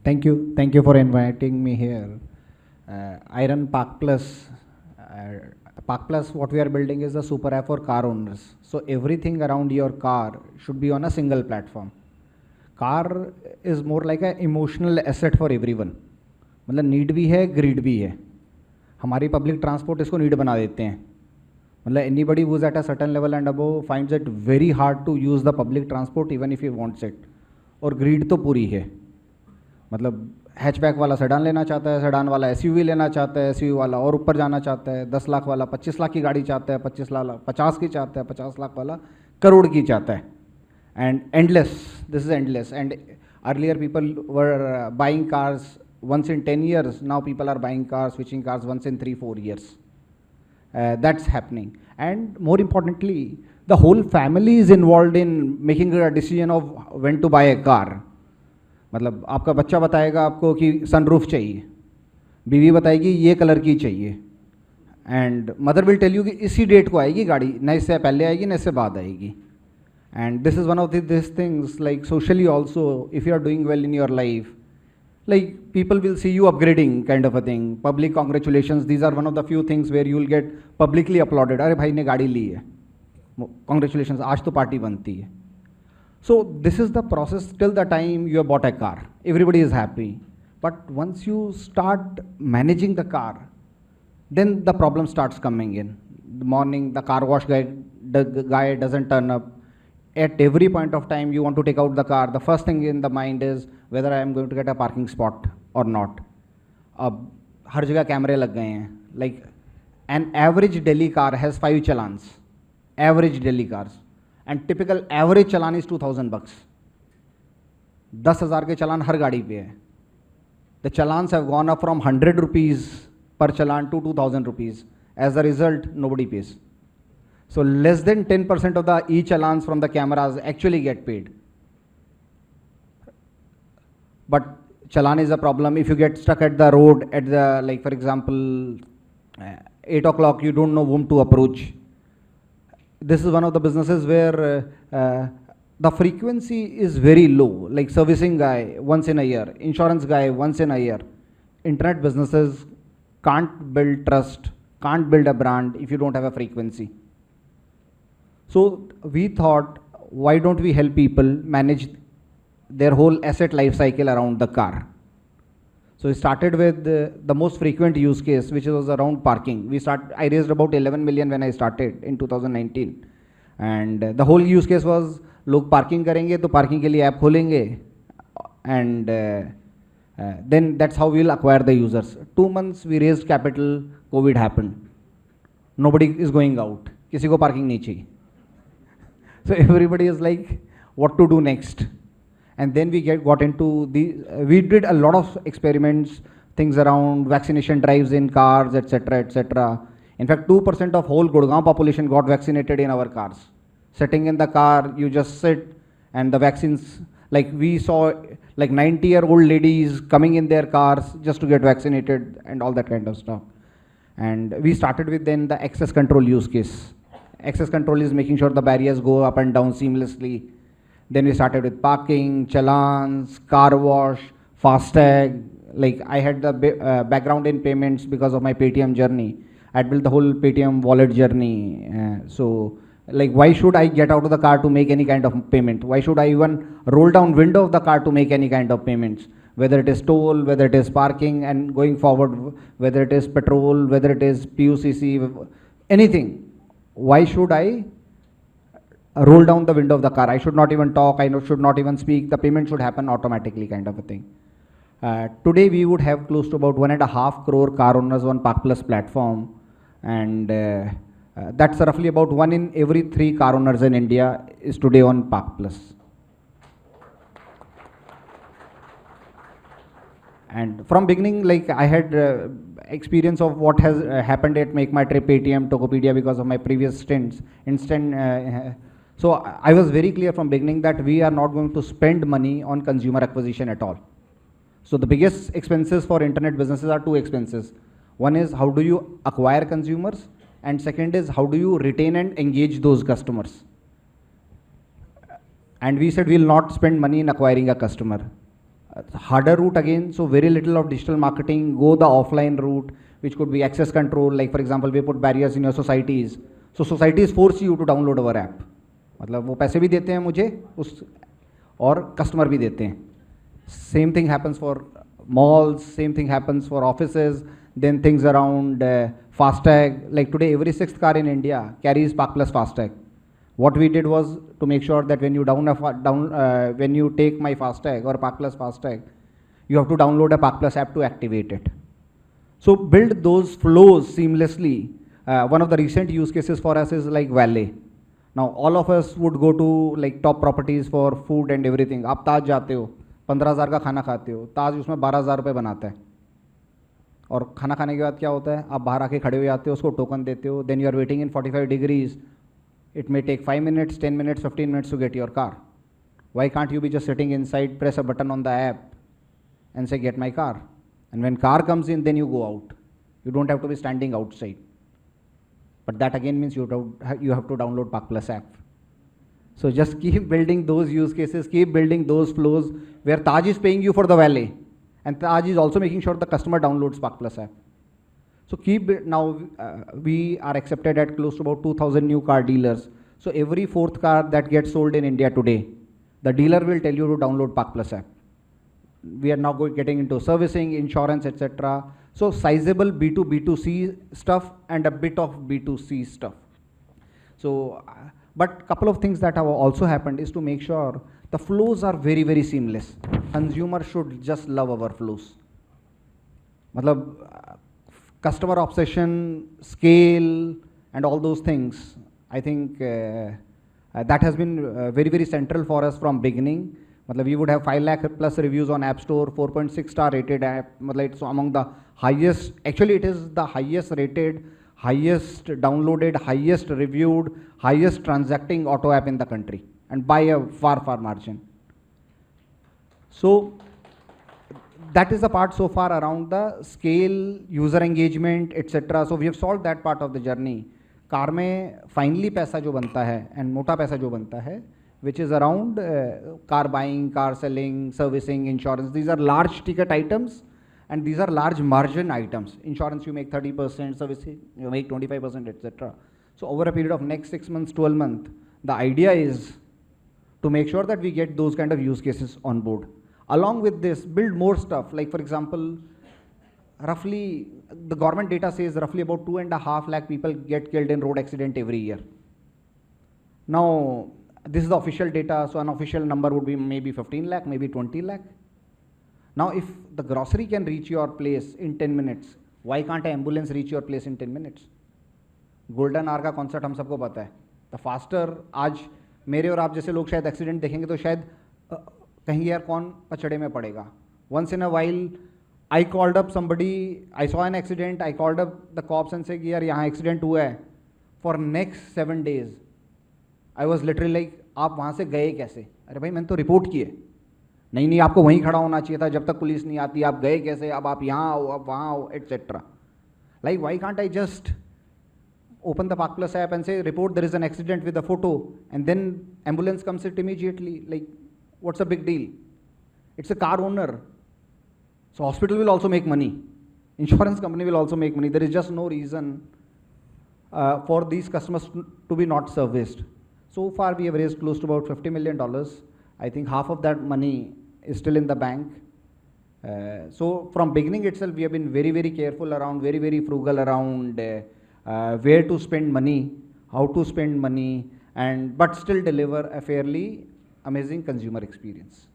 Thank you for inviting me here. I run Park Plus. Park Plus, what we are building is a super app for car owners. So everything around your car should be on a single platform. Car is more like an emotional asset for everyone. मतलब need भी है, grid भी है. हमारी public transport इसको need बना देते हैं. मतलब anybody who is at a certain level and above finds it very hard to use the public transport even if he wants it. और ग्रीड तो पूरी है. मतलब हैचबैक वाला सेडान लेना चाहता है, सेडान वाला एसयूवी लेना चाहता है, एसयूवी वाला और ऊपर जाना चाहता है, 10 लाख वाला 25 लाख की गाड़ी चाहता है, 25 लाख 50 की चाहता है, 50 लाख वाला करोड़ की चाहता है. And endless, this is endless. And earlier people were buying cars once in 10 years, now people are buying cars, switching cars once in 3-4 years. That's happening. And more importantly, the whole family is involved in making a decision of when to buy a car. मतलब आपका बच्चा बताएगा आपको कि sunroof चाहिए, बीवी बताएगी ये कलर की चाहिए, and mother will tell you कि इसी डेट को आएगी गाड़ी, न इससे पहले आएगी न इससे बाद आएगी. And this is one of this things like socially also, if you are doing well in your life, like people will see you upgrading kind of a thing. Public congratulations, these are one of the few things where you will get publicly applauded. अरे भाई ने गाड़ी ली है, congratulations, आज तो party बनती है. So this is the process till the time you have bought a car. Everybody is happy. But once you start managing the car, then the problem starts coming in. The morning, the car wash guy doesn't turn up. At every point of time you want to take out the car, the first thing in the mind is whether I am going to get a parking spot or not. अब हर जगह कैमरे लग गए हैं. Like an average Delhi car has 5 challans. Average Delhi cars. And typical average challan is $2,000. 10,000 के चालान हर गाड़ी पे है. The challans have gone up from 100 rupees per challan to 2,000 rupees. As a result, nobody pays. So less than 10% of the e-challans from the cameras actually get paid. But challan is a problem if you get stuck at the road at the, like for example, 8 o'clock, you don't know whom to approach. This is one of the businesses where the frequency is very low, like servicing guy once in a year, insurance guy once in a year. Internet businesses can't build trust, can't build a brand if you don't have a frequency. So we thought, why don't we help people manage their whole asset life cycle around the car? So we started with the most frequent use case, which was around parking. I raised about 11 million when I started in 2019. And the whole use case was, लोग parking करेंगे तो parking के लिए app खोलेंगे, and then that's how we'll acquire the users. 2 months we raised capital, COVID happened. Nobody is going out. किसी को parking नहीं चाहिए. So everybody is like, what to do next? And then we got into we did a lot of experiments, things around vaccination drives in cars, etc., etc. In fact, 2% of whole Gurgaon population got vaccinated in our cars. Sitting in the car, you just sit, and the vaccines, like we saw like 90-year-old ladies coming in their cars just to get vaccinated and all that kind of stuff. And we started with then the access control use case. Access control is making sure the barriers go up and down seamlessly. Then we started with parking, challans, car wash, FASTag. Like I had the background in payments because of my Paytm journey. I built the whole Paytm wallet journey. So like, why should I get out of the car to make any kind of payment? Why should I even roll down window of the car to make any kind of payments? Whether it is toll, whether it is parking, and going forward, whether it is petrol, whether it is PUCC, anything. Why should I roll down the window of the car? I should not even talk, should not even speak, the payment should happen automatically, kind of a thing. Today we would have close to about 1.5 crore car owners on Park Plus platform, and that's roughly about 1 in every 3 car owners in India is today on Park Plus. And from beginning, like I had experience of what has happened at Make My Trip, Paytm, Tokopedia because of my previous stints. So I was very clear from beginning that we are not going to spend money on consumer acquisition at all. So the biggest expenses for internet businesses are 2 expenses. One is how do you acquire consumers, and second is how do you retain and engage those customers. And we said we will not spend money in acquiring a customer. Harder route again, so very little of digital marketing, go the offline route, which could be access control, like for example, we put barriers in your societies. So societies force you to download our app. मतलब वो पैसे भी देते हैं मुझे उस और customer भी देते हैं. Same thing happens for malls, same thing happens for offices, then things around FASTag. Like today, every sixth car in India carries Park Plus FASTag. What we did was to make sure that when you when you take my FASTag or Park Plus FASTag, you have to download a Park Plus app to activate it. So build those flows seamlessly. One of the recent use cases for us is like valet. Now all of us would go to like top properties for food and everything. आप ताज जाते हो, 15,000 का खाना खाते हो, ताज उसमें 12,000 रुपये बनाता है. और खाना खाने के बाद क्या होता है, आप बाहर आके खड़े हो जाते हो, उसको टोकन देते हो, then you are waiting in 45 degrees. It may take 5 minutes, 10 minutes, 15 minutes to get your car. Why can't you be just sitting inside, press a button on the app and say get my car? And when car comes in, then you go out. You don't have to be standing outside. But that again means you have to download Park Plus app. So just keep building those use cases, keep building those flows where Taj is paying you for the valet. And Taj is also making sure the customer downloads Park Plus app. So now we are accepted at close to about 2,000 new car dealers. So every fourth car that gets sold in India today, the dealer will tell you to download Park Plus app. We are now getting into servicing, insurance, etc. So sizable B2B2C stuff and a bit of B2C stuff. So, but couple of things that have also happened is to make sure the flows are very, very seamless. Consumer should just love our flows. मतलब customer obsession, scale, and all those things, I think that has been very, very central for us from beginning. मतलब we would have 5 lakh plus reviews on App Store, 4.6 star rated app. मतलब it's among the highest, actually it is the highest rated, highest downloaded, highest reviewed, highest transacting auto app in the country, and by a far, far margin. So that is the part so far around the scale, user engagement, etc. So we have solved that part of the journey. Car में finally पैसा जो बनता है and मोटा पैसा जो बनता है, which is around car buying, car selling, servicing, insurance. These are large ticket items and these are large margin items. Insurance you make 30%, servicing you make 25%, etc. So over a period of next 6 months, 12 months, the idea is to make sure that we get those kind of use cases on board. Along with this, build more stuff. Like for example, roughly, the government data says roughly about 2.5 lakh people get killed in road accident every year. Now, this is the official data, so an official number would be maybe 15 lakh, maybe 20 lakh. Now, if the grocery can reach your place in 10 minutes, why can't an ambulance reach your place in 10 minutes? Golden hour का concept हम सबको पता है. The faster, आज मेरे और आप जैसे लोग शायद एक्सीडेंट देखेंगे तो शायद कहेंगे यार कौन पचड़े में पड़ेगा. Once in a while, I called up somebody, I saw an accident, I called up the cops and said कि यार यहाँ accident हुआ है. For next 7 days, I was literally like, आप वहाँ से गए कैसे? अरे भाई मैंने तो रिपोर्ट की है. नहीं आपको वहीं खड़ा होना चाहिए था जब तक पुलिस नहीं आती. आप गए कैसे? अब आप यहाँ आओ, अब वहाँ आओ, etc. Like why can't I just open the Park Plus app and say report there is an accident with a photo, and then ambulance comes it immediately? Like what's a big deal? It's a car owner. So hospital will also make money. Insurance company will also make money. There is just no reason for these customers to be not serviced. So far we have raised close to about $50 million. I think half of that money is still in the bank. So from beginning itself, we have been very, very careful around, very, very frugal around where to spend money, how to spend money, but still deliver a fairly amazing consumer experience.